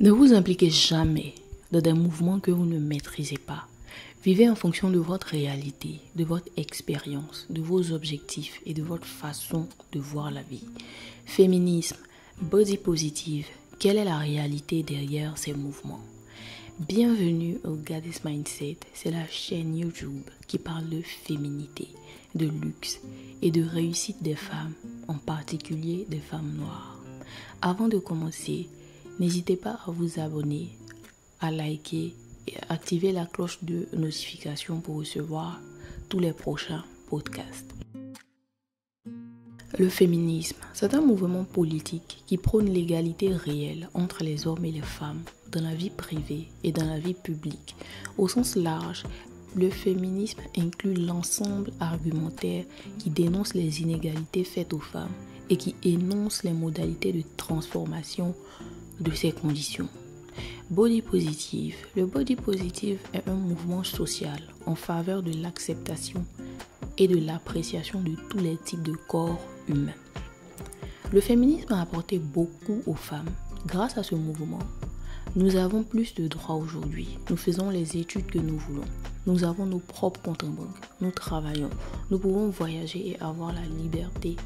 Ne vous impliquez jamais dans des mouvements que vous ne maîtrisez pas. Vivez en fonction de votre réalité, de votre expérience, de vos objectifs et de votre façon de voir la vie. Féminisme, body positive, quelle est la réalité derrière ces mouvements? Bienvenue au Goddess Mindset, c'est la chaîne YouTube qui parle de féminité, de luxe et de réussite des femmes, en particulier des femmes noires. Avant de commencer, n'hésitez pas à vous abonner, à liker et à activer la cloche de notification pour recevoir tous les prochains podcasts. Le féminisme, c'est un mouvement politique qui prône l'égalité réelle entre les hommes et les femmes dans la vie privée et dans la vie publique. Au sens large, le féminisme inclut l'ensemble argumentaire qui dénonce les inégalités faites aux femmes et qui énonce les modalités de transformation de ces conditions. Body positive. Le body positive est un mouvement social en faveur de l'acceptation et de l'appréciation de tous les types de corps humains. Le féminisme a apporté beaucoup aux femmes. Grâce à ce mouvement, nous avons plus de droits aujourd'hui. Nous faisons les études que nous voulons. Nous avons nos propres comptes en banque. Nous travaillons. Nous pouvons voyager et avoir la liberté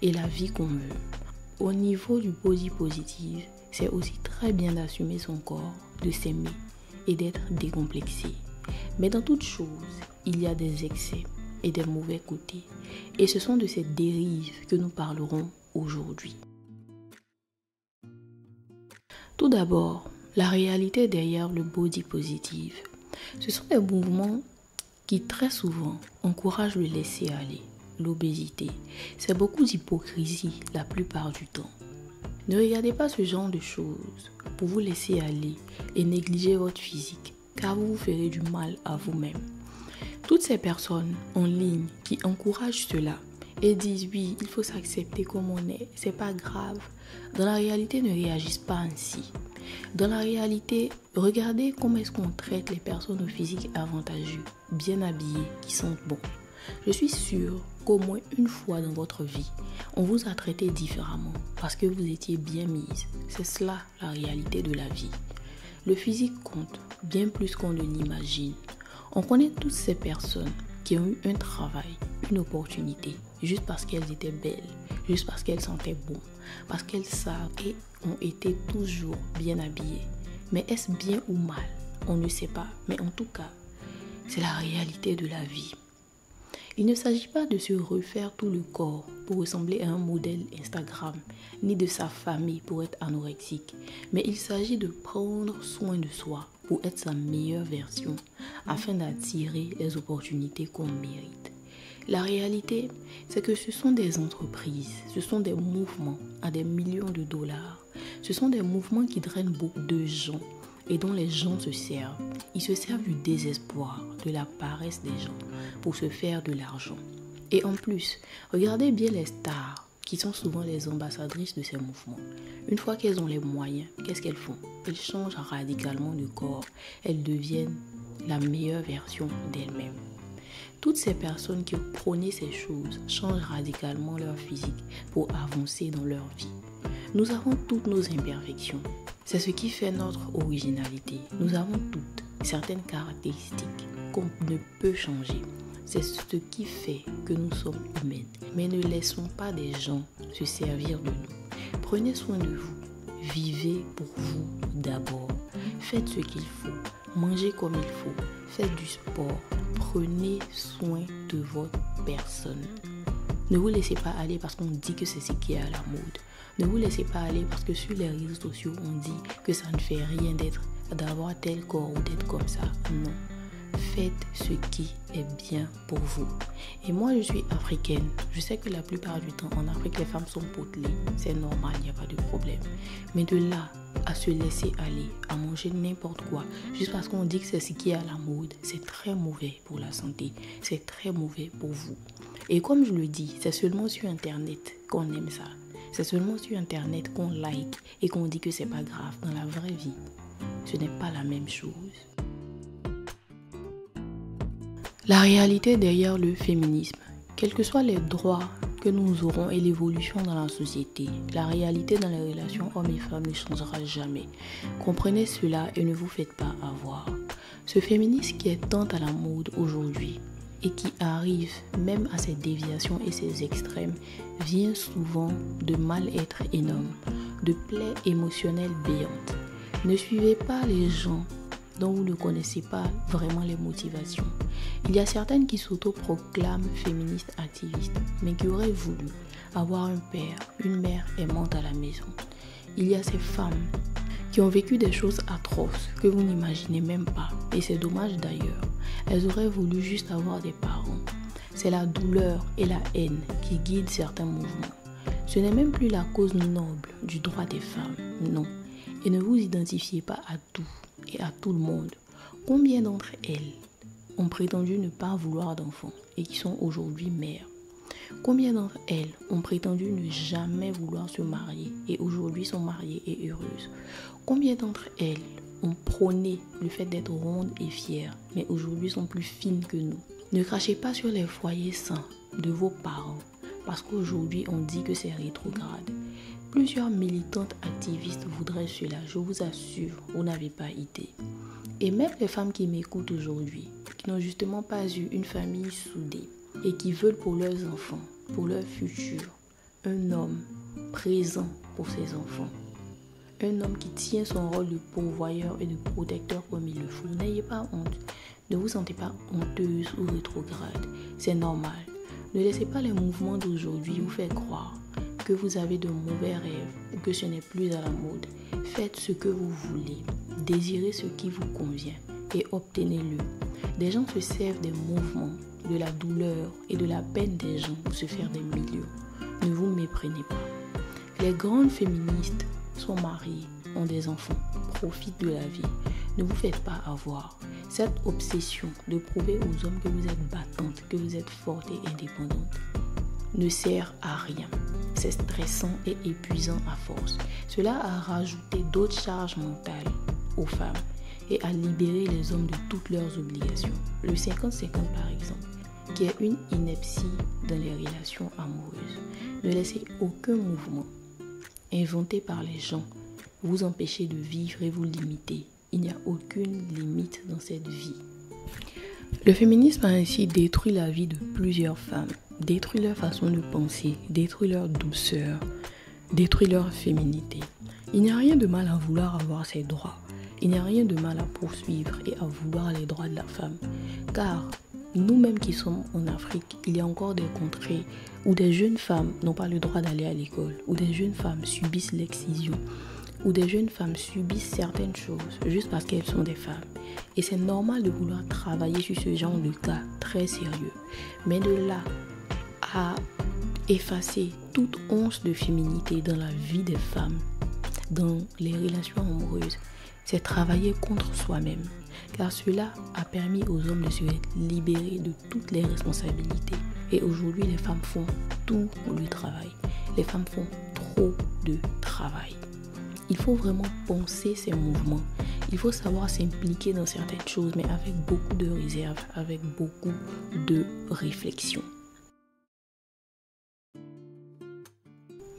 et la vie qu'on veut. Au niveau du body positive, c'est aussi très bien d'assumer son corps, de s'aimer et d'être décomplexé. Mais dans toute chose, il y a des excès et des mauvais côtés. Et ce sont de ces dérives que nous parlerons aujourd'hui. Tout d'abord, la réalité derrière le body positive. Ce sont des mouvements qui très souvent encouragent le laisser-aller, l'obésité. C'est beaucoup d'hypocrisie la plupart du temps. Ne regardez pas ce genre de choses pour vous laisser aller et négliger votre physique, car vous vous ferez du mal à vous-même. Toutes ces personnes en ligne qui encouragent cela et disent oui, il faut s'accepter comme on est, c'est pas grave, dans la réalité ne réagissent pas ainsi. Dans la réalité, regardez comment est-ce qu'on traite les personnes au physique avantageux, bien habillées, qui sentent bon. Je suis sûre qu'au moins une fois dans votre vie, on vous a traité différemment parce que vous étiez bien mise. C'est cela la réalité de la vie. Le physique compte bien plus qu'on ne l'imagine. On connaît toutes ces personnes qui ont eu un travail, une opportunité, juste parce qu'elles étaient belles, juste parce qu'elles sentaient bon, parce qu'elles savent et ont été toujours bien habillées. Mais est-ce bien ou mal? On ne sait pas, mais en tout cas, c'est la réalité de la vie. Il ne s'agit pas de se refaire tout le corps pour ressembler à un modèle Instagram, ni de sa famille pour être anorexique, mais il s'agit de prendre soin de soi pour être sa meilleure version, afin d'attirer les opportunités qu'on mérite. La réalité, c'est que ce sont des entreprises, ce sont des mouvements à des millions de dollars, ce sont des mouvements qui drainent beaucoup de gens et dont les gens se servent. Ils se servent du désespoir, de la paresse des gens pour se faire de l'argent. Et en plus, regardez bien les stars qui sont souvent les ambassadrices de ces mouvements. Une fois qu'elles ont les moyens, qu'est-ce qu'elles font? Elles changent radicalement de corps. Elles deviennent la meilleure version d'elles-mêmes. Toutes ces personnes qui ont prôné ces choses changent radicalement leur physique pour avancer dans leur vie. Nous avons toutes nos imperfections. C'est ce qui fait notre originalité. Nous avons toutes certaines caractéristiques qu'on ne peut changer. C'est ce qui fait que nous sommes humaines. Mais ne laissons pas des gens se servir de nous. Prenez soin de vous. Vivez pour vous d'abord. Faites ce qu'il faut. Mangez comme il faut. Faites du sport. Prenez soin de votre personne. Ne vous laissez pas aller parce qu'on dit que c'est ce qui est à la mode. Ne vous laissez pas aller parce que sur les réseaux sociaux, on dit que ça ne fait rien d'avoir tel corps ou d'être comme ça. Non. Faites ce qui est bien pour vous. Et moi, je suis africaine. Je sais que la plupart du temps, en Afrique, les femmes sont potelées. C'est normal, il n'y a pas de problème. Mais de là à se laisser aller, à manger n'importe quoi, juste parce qu'on dit que c'est ce qui est à la mode, c'est très mauvais pour la santé. C'est très mauvais pour vous. Et comme je le dis, c'est seulement sur Internet qu'on aime ça. C'est seulement sur Internet qu'on like et qu'on dit que c'est pas grave. Dans la vraie vie, ce n'est pas la même chose. La réalité derrière le féminisme, quels que soient les droits que nous aurons et l'évolution dans la société. La réalité dans les relations hommes et femmes ne changera jamais. Comprenez cela et ne vous faites pas avoir. Ce féminisme qui est tant à la mode aujourd'hui et qui arrive même à ces déviations et ces extrêmes vient souvent de mal-être énorme, de plaies émotionnelles béantes. Ne suivez pas les gens dont vous ne connaissez pas vraiment les motivations. Il y a certaines qui s'autoproclament féministes activistes, mais qui auraient voulu avoir un père, une mère aimante à la maison. Il y a ces femmes qui ont vécu des choses atroces que vous n'imaginez même pas, et c'est dommage d'ailleurs. Elles auraient voulu juste avoir des parents. C'est la douleur et la haine qui guident certains mouvements. Ce n'est même plus la cause noble du droit des femmes, non. Et ne vous identifiez pas à tout et à tout le monde. Combien d'entre elles ont prétendu ne pas vouloir d'enfants et qui sont aujourd'hui mères? Combien d'entre elles ont prétendu ne jamais vouloir se marier et aujourd'hui sont mariées et heureuses? Combien d'entre elles ont prôné le fait d'être rondes et fières, mais aujourd'hui sont plus fines que nous? Ne crachez pas sur les foyers sains de vos parents, parce qu'aujourd'hui on dit que c'est rétrograde. Plusieurs militantes activistes voudraient cela, je vous assure, vous n'avez pas idée. Et même les femmes qui m'écoutent aujourd'hui, qui n'ont justement pas eu une famille soudée et qui veulent pour leurs enfants, pour leur futur, un homme présent pour ses enfants. Un homme qui tient son rôle de pourvoyeur et de protecteur comme il le faut. N'ayez pas honte, ne vous sentez pas honteuse ou rétrograde, c'est normal. Ne laissez pas les mouvements d'aujourd'hui vous faire croire que vous avez de mauvais rêves ou que ce n'est plus à la mode. Faites ce que vous voulez, désirez ce qui vous convient et obtenez-le. Des gens se servent des mouvements, de la douleur et de la peine des gens pour se faire des millions. Ne vous méprenez pas. Les grandes féministes sont mariées, ont des enfants, profitent de la vie. Ne vous faites pas avoir. Cette obsession de prouver aux hommes que vous êtes battante, que vous êtes forte et indépendante, ne sert à rien. C'est stressant et épuisant à force. Cela a rajouté d'autres charges mentales aux femmes et a libéré les hommes de toutes leurs obligations. Le 50-50 par exemple, qui est une ineptie dans les relations amoureuses. Ne laissez aucun mouvement inventé par les gens vous empêcher de vivre et vous limiter. Il n'y a aucune limite dans cette vie. Le féminisme a ainsi détruit la vie de plusieurs femmes, détruit leur façon de penser, détruit leur douceur, détruit leur féminité. Il n'y a rien de mal à vouloir avoir ses droits. Il n'y a rien de mal à poursuivre et à vouloir les droits de la femme. Car nous-mêmes qui sommes en Afrique, il y a encore des contrées où des jeunes femmes n'ont pas le droit d'aller à l'école, où des jeunes femmes subissent l'excision, où des jeunes femmes subissent certaines choses juste parce qu'elles sont des femmes. Et c'est normal de vouloir travailler sur ce genre de cas très sérieux. Mais de là à effacer toute once de féminité dans la vie des femmes, dans les relations amoureuses, c'est travailler contre soi-même. Car cela a permis aux hommes de se libérer de toutes les responsabilités. Et aujourd'hui, les femmes font tout le travail. Les femmes font trop de travail. Il faut vraiment penser ces mouvements. Il faut savoir s'impliquer dans certaines choses, mais avec beaucoup de réserve, avec beaucoup de réflexion.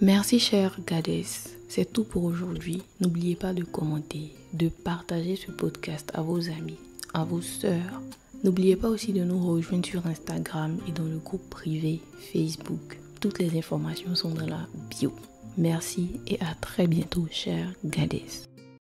Merci chère Gadès, c'est tout pour aujourd'hui. N'oubliez pas de commenter, de partager ce podcast à vos amis, à vos sœurs. N'oubliez pas aussi de nous rejoindre sur Instagram et dans le groupe privé Facebook. Toutes les informations sont dans la bio. Merci et à très bientôt chère Gadès.